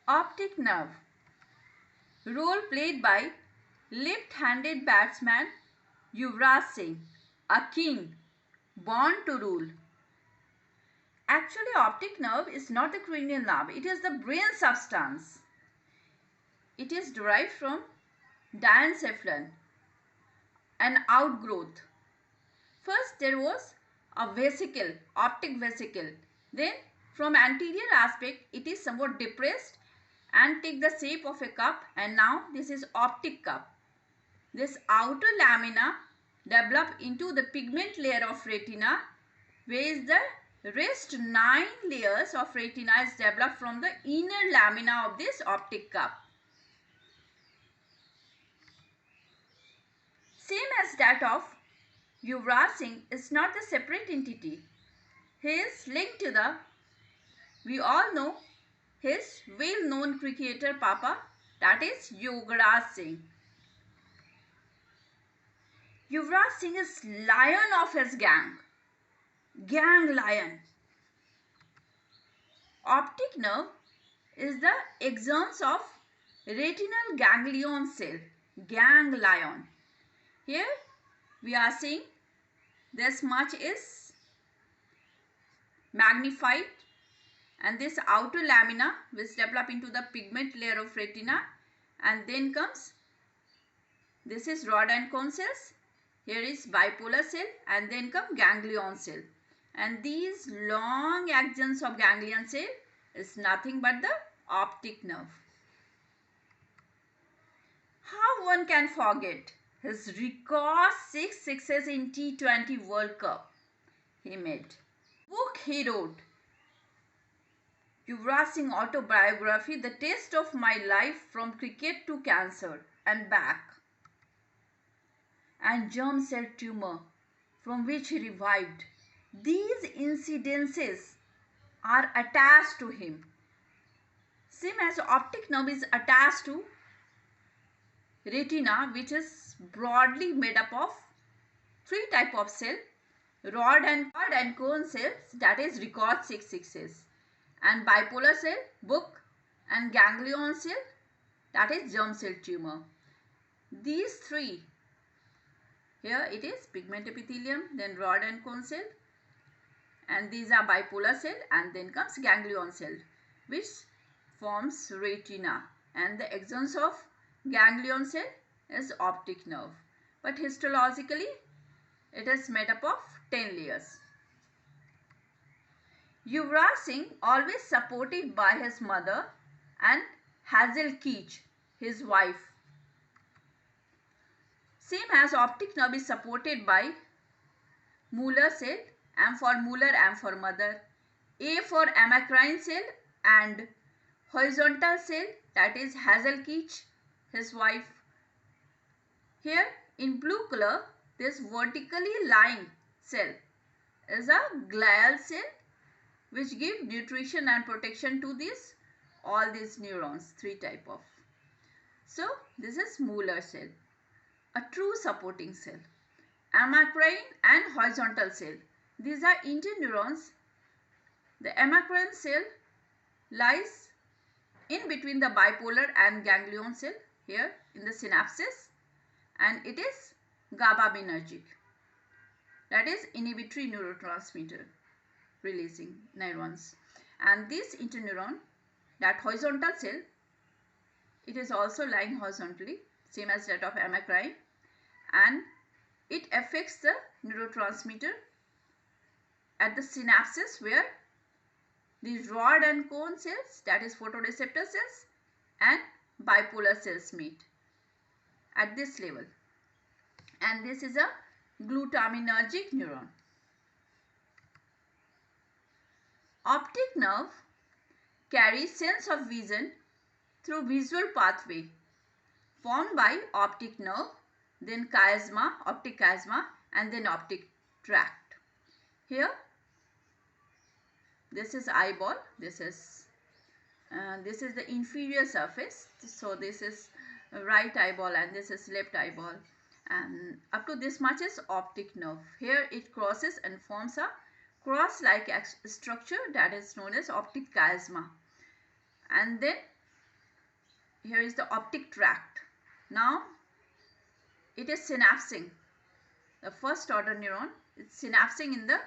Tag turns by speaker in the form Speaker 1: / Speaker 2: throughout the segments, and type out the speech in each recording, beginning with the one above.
Speaker 1: Optic nerve. Role played by left-handed batsman Yuvraj Singh, a king born to rule. Actually, optic nerve is not the cranial nerve, it is the brain substance. It is derived from diencephalon, an outgrowth. First, there was a vesicle, optic vesicle. Then, from anterior aspect, it is somewhat depressed and take the shape of a cup, and now this is optic cup. This outer lamina develop into the pigment layer of retina, whereas the rest 9 layers of retina is developed from the inner lamina of this optic cup. Same as that of Yuvraj Singh is not the separate entity. He is linked to the, we all know, his well-known cricketer Papa, that is Yuvraj Singh. Yuvraj Singh is lion of his gang lion. Optic nerve is the axons of retinal ganglion cell, ganglion. Here we are seeing this much is magnified, and this outer lamina will develop into the pigment layer of retina, and then comes, this is rod and cone cells, here is bipolar cell, and then come ganglion cell. And these long axons of ganglion cell is nothing but the optic nerve. How one can forget his record 6 sixes in T20 World Cup he made. Book he wrote, Yuvraj Singh autobiography, The Taste of My Life from Cricket to Cancer and Back, and germ cell tumor from which he revived. These incidences are attached to him. Same as optic nerve is attached to retina, which is broadly made up of 3 type of cell, rod and cone cells, that is record 6 sixes, and bipolar cell, book, and ganglion cell, that is germ cell tumor. These 3, here it is pigment epithelium, then rod and cone cell, and these are bipolar cell, and then comes ganglion cell, which forms retina, and the axons of ganglion cell is optic nerve. But histologically, it is made up of 10 layers. Yuvraj Singh, always supported by his mother and Hazel Keech, his wife. Same as optic nerve is supported by Muller cell, M for Muller, M for mother, A for amacrine cell, and horizontal cell, that is Hazel Keech, his wife. Here in blue color, this vertically lying cell is a glial cell which give nutrition and protection to all these neurons, 3 type of. So this is Muller cell, a true supporting cell. Amacrine and horizontal cell, these are interneurons. The amacrine cell lies in between the bipolar and ganglion cell, here in the synapses, and it is GABAergic, that is inhibitory neurotransmitter releasing neurons. And this interneuron, that horizontal cell, it is also lying horizontally, same as that of amacrine, and it affects the neurotransmitter at the synapses where these rod and cone cells, that is photoreceptor cells, and bipolar cells meet at this level. And this is a glutaminergic neuron. Optic nerve carries sense of vision through visual pathway formed by optic nerve, then chiasma, optic chiasma, and then optic tract. Here, this is eyeball, this is the inferior surface. So this is right eyeball and this is left eyeball, and up to this much is optic nerve. Here it crosses and forms a cross-like structure that is known as optic chiasma, and then here is the optic tract. Now it is synapsing. The first order neuron is synapsing in the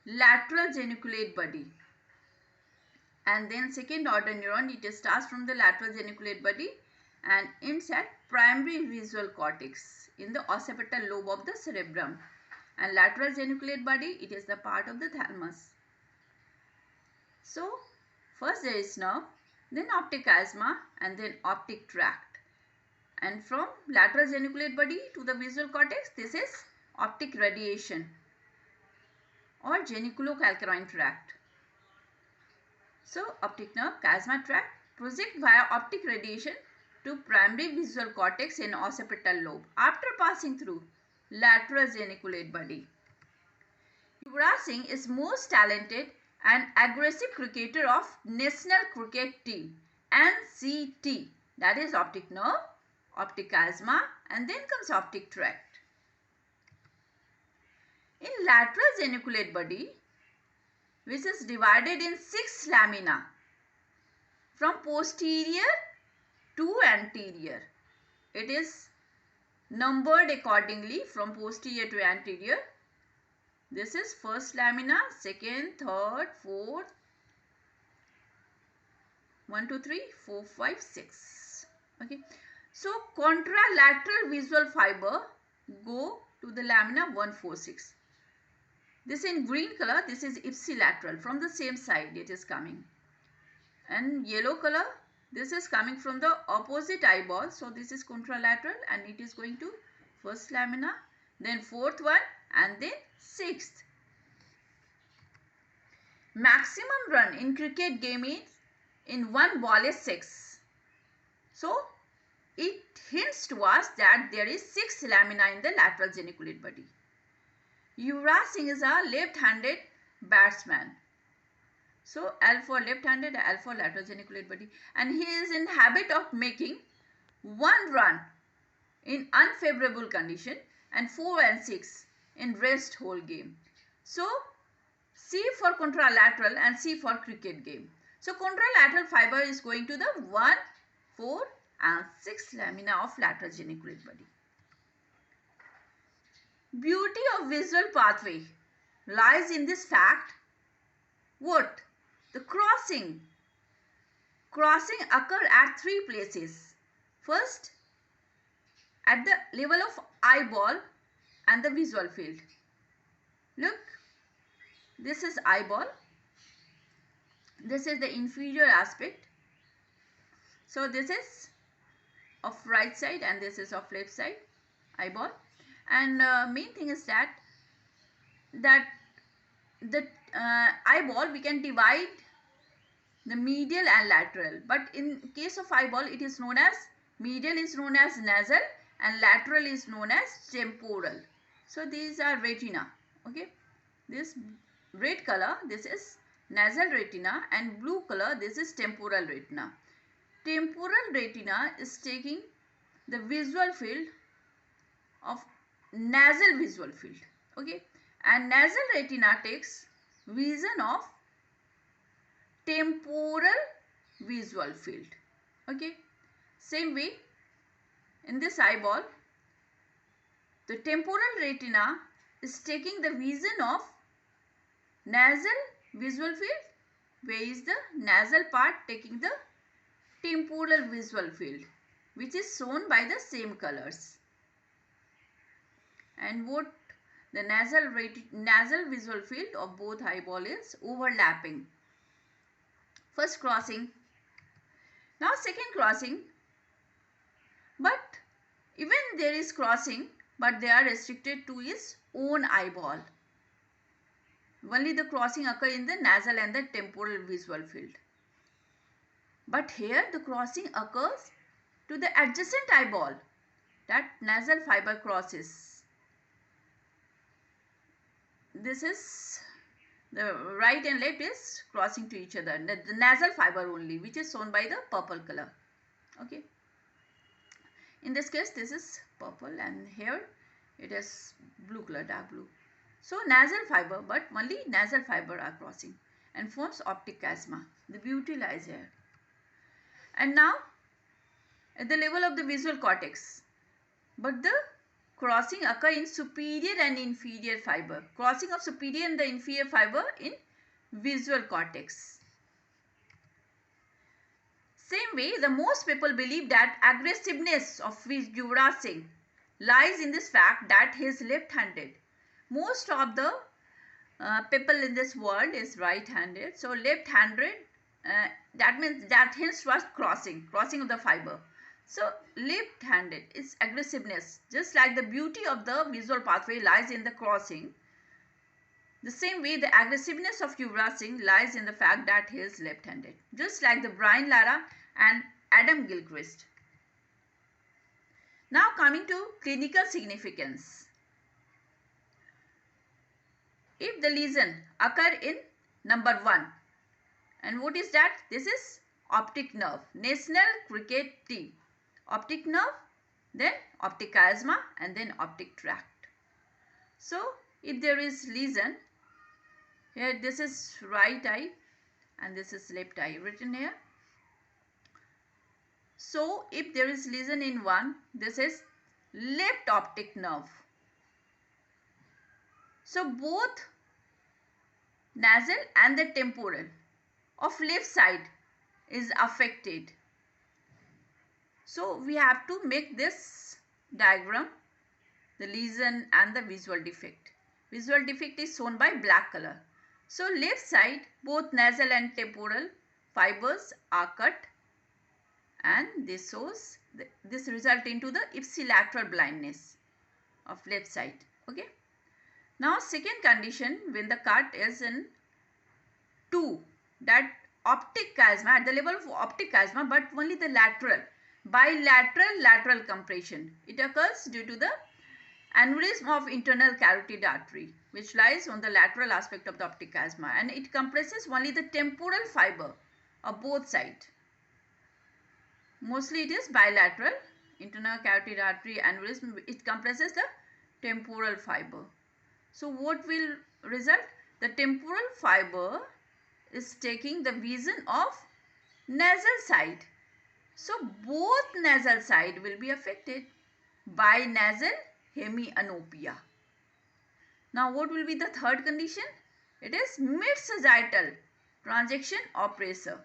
Speaker 1: lateral geniculate body, and then second order neuron, it starts from the lateral geniculate body and ends at primary visual cortex in the occipital lobe of the cerebrum, and lateral geniculate body, it is the part of the thalamus. So first there is nerve, then optic chiasma, and then optic tract, and from lateral geniculate body to the visual cortex, this is optic radiation or geniculocalcarine tract. So optic nerve, chiasma tract project via optic radiation to primary visual cortex in occipital lobe after passing through lateral geniculate body. Yuvraj Singh is most talented and aggressive cricketer of National Cricket Team NCT, that is optic nerve, optic chiasma, and then comes optic tract. In lateral geniculate body, which is divided in 6 lamina from posterior to anterior, it is numbered accordingly from posterior to anterior. This is first lamina, second, third, fourth, 1, 2, 3, 4, 5, 6. Okay. So contralateral visual fiber go to the lamina 1, 4, 6. This in green color, this is ipsilateral, from the same side it is coming. And yellow color, this is coming from the opposite eyeball. So this is contralateral and it is going to first lamina, then fourth one, and then sixth. Maximum run in cricket game is in one ball is 6. So it hints to us that there is 6 lamina in the lateral geniculate body. Yuvraj Singh is a left-handed batsman. So L for left-handed, L for lateral geniculate body, and he is in habit of making 1 run in unfavorable condition and 4 and 6 in rest whole game. So C for contralateral and C for cricket game. So contralateral fiber is going to the 1, 4 and 6 lamina of lateral geniculate body. Beauty of visual pathway lies in this fact. What? The crossing occur at 3 places. First, at the level of eyeball and the visual field. Look, this is eyeball. This is the inferior aspect. So this is of right side and this is of left side, eyeball. And main thing is that the eyeball, we can divide the medial and lateral, but in case of eyeball, it is known as, medial is known as nasal and lateral is known as temporal. So these are retina. Okay, this red color, this is nasal retina, and blue color, this is temporal retina. Temporal retina is taking the visual field of nasal visual field. Okay, and nasal retina takes vision of temporal visual field. Okay, same way in this eyeball, the temporal retina is taking the vision of nasal visual field, where is the nasal part taking the temporal visual field, which is shown by the same colors. And what the nasal visual field of both eyeball is overlapping. First crossing, now second crossing, but even there is crossing, but they are restricted to his own eyeball. Only the crossing occur in the nasal and the temporal visual field. But here the crossing occurs to the adjacent eyeball, that nasal fiber crosses. This is the right and left is crossing to each other, the nasal fiber only, which is shown by the purple color. Okay, in this case this is purple and here it is blue color, dark blue. So nasal fiber, but only nasal fiber are crossing and forms optic chiasma. The beauty lies here. And now at the level of the visual cortex, but the crossing occur in superior and inferior fiber. Crossing of superior and the inferior fiber in visual cortex. Same way, the most people believe that aggressiveness of Yuvraj Singh lies in this fact that he is left-handed. Most of the people in this world is right-handed. So left-handed, that means that hints was crossing of the fiber. So left-handed is aggressiveness. Just like the beauty of the visual pathway lies in the crossing, the same way the aggressiveness of Yuvraj Singh lies in the fact that he is left-handed. Just like the Brian Lara and Adam Gilchrist. Now coming to clinical significance. If the lesion occur in number 1, and what is that? This is optic nerve, national cricket team. Optic nerve, then optic chiasma, and then optic tract. So if there is lesion, here this is right eye and this is left eye written here. So if there is lesion in one, this is left optic nerve. So both nasal and the temporal of left side is affected. So we have to make this diagram, the lesion and the visual defect. Visual defect is shown by black color. So left side, both nasal and temporal fibers are cut, and this shows, this result into the ipsilateral blindness of left side. Okay. Now second condition, when the cut is in 2, that optic chiasma, at the level of optic chiasma, but only the lateral, bilateral lateral compression. It occurs due to the aneurysm of internal carotid artery, which lies on the lateral aspect of the optic chiasma, and it compresses only the temporal fiber of both sides. Mostly it is bilateral, internal carotid artery aneurysm, it compresses the temporal fiber. So what will result? The temporal fiber is taking the vision of nasal side. So both nasal side will be affected by nasal hemianopia. Now what will be the third condition? It is mid-sagittal transaction of pressure.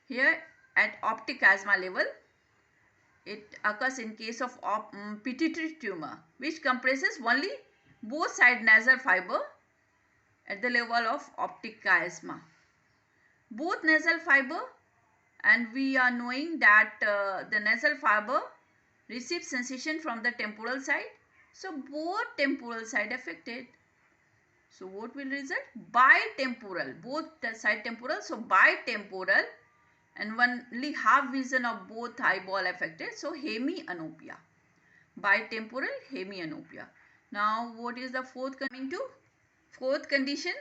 Speaker 1: Here at optic chiasma level, it occurs in case of pituitary tumor, which compresses only both side nasal fiber at the level of optic chiasma. Both nasal fiber, and we are knowing that the nasal fiber receives sensation from the temporal side. So both temporal side affected. So what will result? Bitemporal, both the side temporal. So bitemporal, and only half vision of both eyeball affected. So hemianopia. Bitemporal hemianopia. Now what is the fourth coming to? Fourth condition,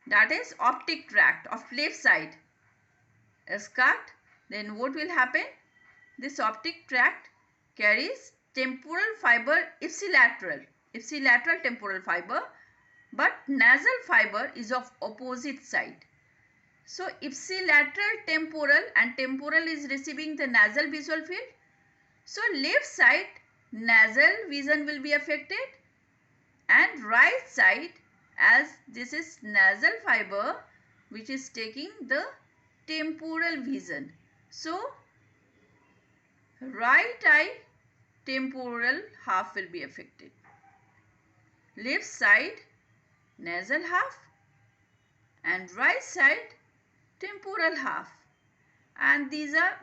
Speaker 1: that is optic tract of left side is cut. Then what will happen? This optic tract carries temporal fiber ipsilateral temporal fiber, but nasal fiber is of opposite side. So ipsilateral temporal and temporal is receiving the nasal visual field. So left side nasal vision will be affected, and right side, as this is nasal fiber which is taking the temporal vision. So right eye temporal half will be affected. Left side nasal half and right side temporal half, and these are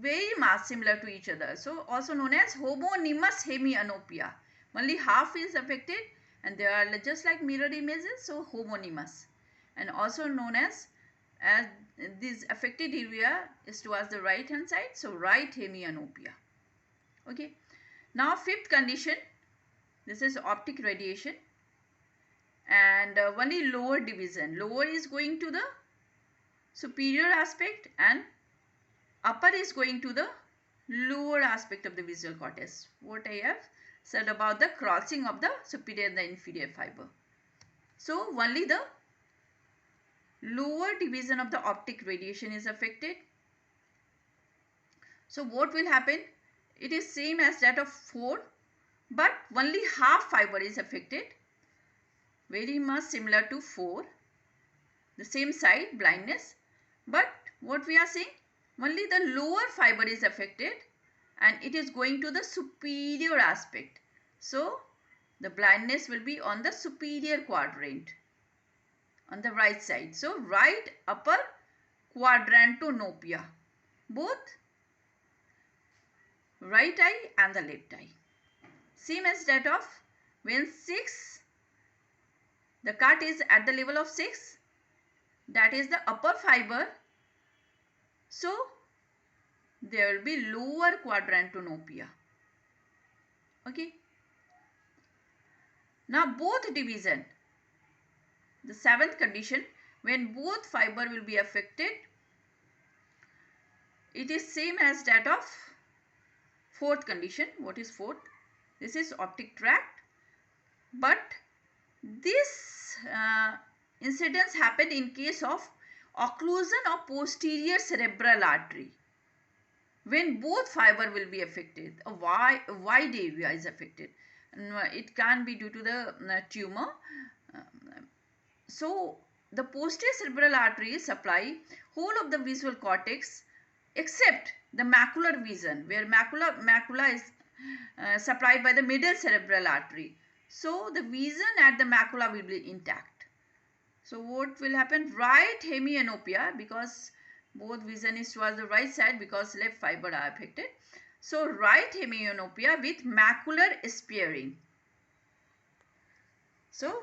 Speaker 1: very much similar to each other. So also known as homonymous hemianopia. Only half is affected and they are just like mirror images, so homonymous. And also known as this affected area is towards the right hand side, so right hemianopia. Okay. Now fifth condition, this is optic radiation, and only lower division. Lower is going to the superior aspect and upper is going to the lower aspect of the visual cortex. What I have said about the crossing of the superior and the inferior fiber. So only the lower division of the optic radiation is affected. So what will happen? It is same as that of 4, but only half fiber is affected. Very much similar to 4. The same side, blindness. But what we are saying? Only the lower fiber is affected and it is going to the superior aspect. So the blindness will be on the superior quadrant, on the right side. So right upper quadrantopia, both right eye and the left eye. Same as that of when 6, the cut is at the level of 6, that is the upper fiber. So there will be lower quadrantopia. Okay. Now both division, the 7th condition, when both fiber will be affected, it is same as that of 4th condition. What is 4th? This is optic tract, but this incidence happened in case of occlusion of posterior cerebral artery. When both fiber will be affected, a wide area is affected. It can be due to the tumor. So the posterior cerebral artery supply whole of the visual cortex except the macular vision, where macula is supplied by the middle cerebral artery. So the vision at the macula will be intact. So what will happen? Right hemianopia, because both vision is towards the right side because left fiber are affected. So right hemianopia with macular sparing. So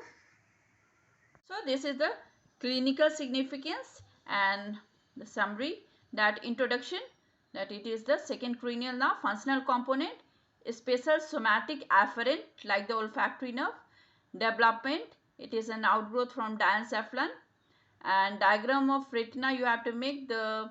Speaker 1: this is the clinical significance and the summary, that introduction, that it is the second cranial nerve, functional component, special somatic afferent like the olfactory nerve, development, it is an outgrowth from diencephalon, and diagram of retina you have to make the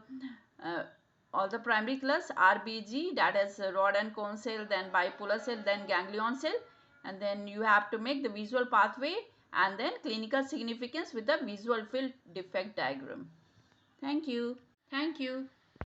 Speaker 1: all the primary colors, RBG, that is rod and cone cell, then bipolar cell, then ganglion cell, and then you have to make the visual pathway and then clinical significance with the visual field defect diagram. Thank you. Thank you.